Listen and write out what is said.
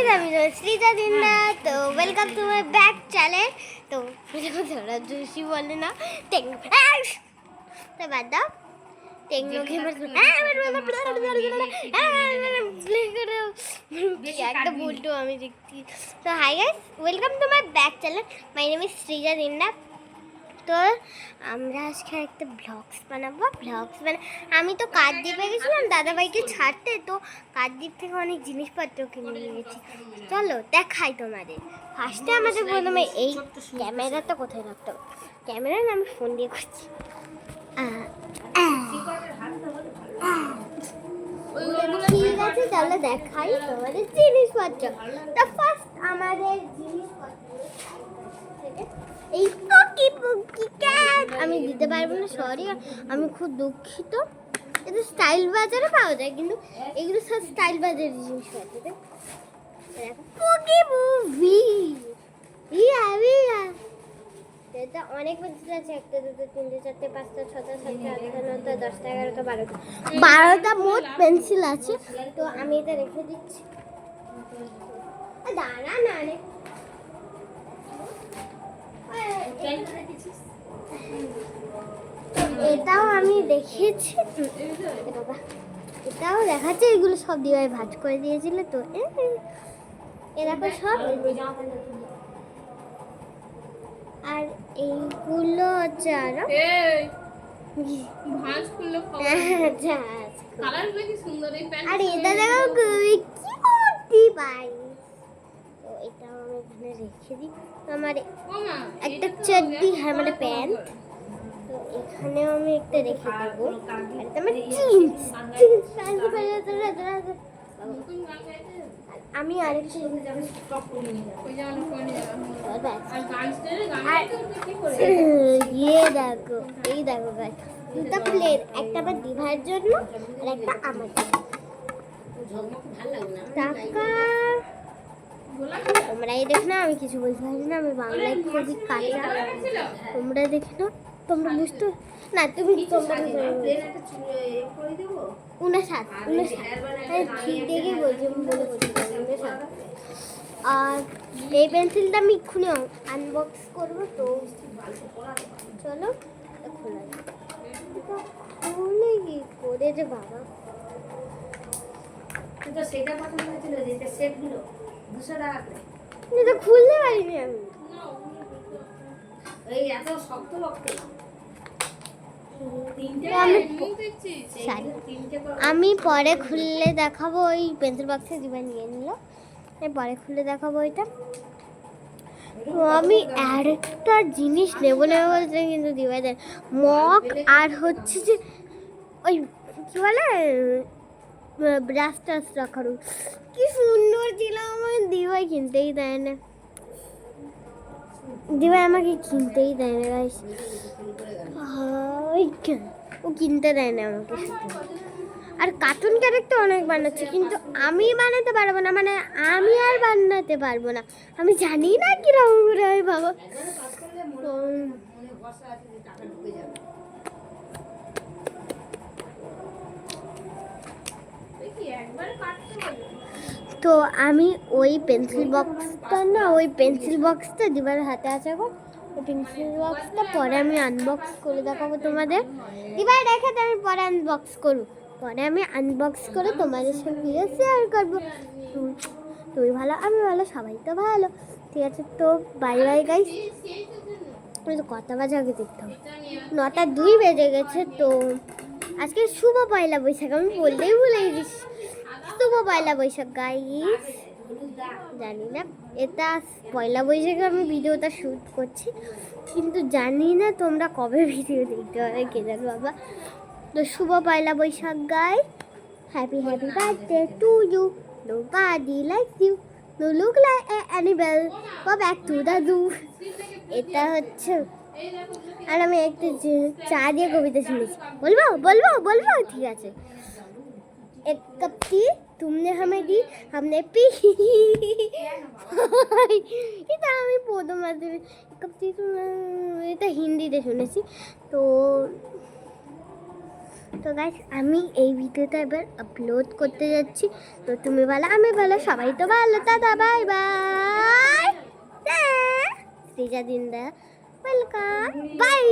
Guys, আমি শ্রীজা দিন্দা। তো welcome to my back channel. তো ধরা জুসি বলে না তো বাদ দাও টেকনো গেমার একটা বলতো আমি দেখছি। তো hi guys, welcome to my back channel. My name is Sreeja Dinda. তো আমরা আজকে একটা ব্লগস বানাবো। আমি তো কাকদ্বীপে গেছিলাম দাদাভাইকে ছাড়তে, তো কাকদ্বীপ থেকে অনেক জিনিসপত্র কিনে নিয়ে গেছি। চলো দেখাই তোমাদের। ফার্স্টে আমাদের প্রথমে এই ক্যামেরাটা কোথায় রাখতে হবে, ক্যামেরা না আমি ফোন দিয়ে করছি। ঠিক আছে, তাহলে দেখাই তোমাদের জিনিসপত্র। তো ফার্স্ট আমাদের জিনিসপত্র এই পকি পকি ক্যাট আমি দিতে পারবো না, সরি, আমি খুব দুঃখিত। এটা স্টাইল বাজারে পাওয়া যায়, কিন্তু এগুলো সব স্টাইল বাজারের জিনিসপত্র। পকি মুভি এটা অনেক পেন্সিল আছে, 1 2 3 4 5 6 7 8 9 10 11 12টা মোট পেন্সিল আছে। তো আমি এটা রেখে দিচ্ছি। দাঁড়া না রে, এটাও আমি দেখেছি, এটাও দেখাচ্ছে। এগুলো সব দিয়ে ভাজ করে দিয়েছিল। তো এরকম সব, আর এইগুলো হচ্ছে আরো আর এটা দেখো কি পাই। তো এটাও আমি এখানে রেখে দিই। তো আমার একটা চাড্ডি, মানে প্যান্ট, তো এখানেও আমি একটা রেখে দেবো। আর এটা আমার জিন্স প্যান্ট। আমি আরেকটা ইয়ে দেখো, এই দেখো গাছ, দুটো প্লেট, একটা আমার দিভার জন্য আর একটা আমার জন্য। টাকা তোমরা এই দেখো না, আমি কিছু বলতে পারি না, আমি বাংলায় খুবই কাঁচা। তোমরা দেখে নাও, তোমরা বুঝতে না, তুমি তোমরা 59 ঠিক দেখে বলছি, বলে বলছি 59। আর এই পেন্সিলটা আমি এক্ষুনি আনবক্স করবো। তো চলো খুলে কি করে যে বাবা, সেটা কথা বলেছিল যে সেটগুলো 200 টাকা করে, এটা খুলতে পারিনি আমি। এই এত শক্ত বক্ত আমি পরে খুললে দেখাবো। ওই পেন্সিল বক্সে দিবা নিয়ে নিল, পরে খুলে দেখাবো ওইটা। তো আমি আরেকটা জিনিস নেবো বলছে, কিন্তু দিবা দেয় মগ, আর হচ্ছে যে ওই কি বলে ব্রাশ টাশ রাখার, কি সুন্দর ছিল। আমার দিবাই কিনতেই দেয় না, দিবাই আমাকে কিনতেই দেয় না গাইস, ও কিনতে দেয় না আমাকে। আর কার্টুন ক্যারেক্টার অনেক বানাচ্ছে, কিন্তু আমি বানাতে পারবো না, মানে আমি আর বানাতে পারবো না। আমি জানি না কিরকম করে হয় বাবা। তো আমি ওই পেন্সিল বক্সটা দিবার হাতে আছে এখন। ওই পেন্সিল বক্সটা পরে আমি আনবক্স করে দেখাবো তোমাদের। দিবার রেখে আমি পরে আনবক্স করবো, পরে আমি আনবক্স করে তোমাদের সঙ্গে শেয়ার করবো। তুমি ভালো, আমি ভালো, সবাই তো ভালো, ঠিক আছে। তো বাই বাই গাইস। তো কটা বাজে আগে দেখতে হবে, 9টা 2 বেজে গেছে। তো আজকে শুভ পয়লা বৈশাখ, আমি বলতেই ভুলে গেছি, শুভ পয়লা বৈশাখ গাইস। জানি না এটা পয়লা বৈশাখে আমি ভিডিওটা শ্যুট করছি, কিন্তু জানি না তোমরা কবে ভিডিও দেখতে হবে, কে জানো বাবা। তো শুভ Poila Boishakh guy, happy birthday to you, nobody likes you, no look like animal, go back to the zoo. এটা হচ্ছে, আর আমি একটা চা দিয়ে কবিতা শুনেছি, বলবো ঠিক আছে। एक कप टी तुमने हमें दी, हमने पी। এটা আমি প্রথম কাপ টি, এটা হিন্দিতে শুনেছি। তো তো গাইস আমি এই ভিডিওটা এবার আপলোড করতে যাচ্ছি। তো তুমি ভালো, আমি ভালো, সবাই তো ভালো। Tata, bye bye. Sreeja Dinda welcome, by.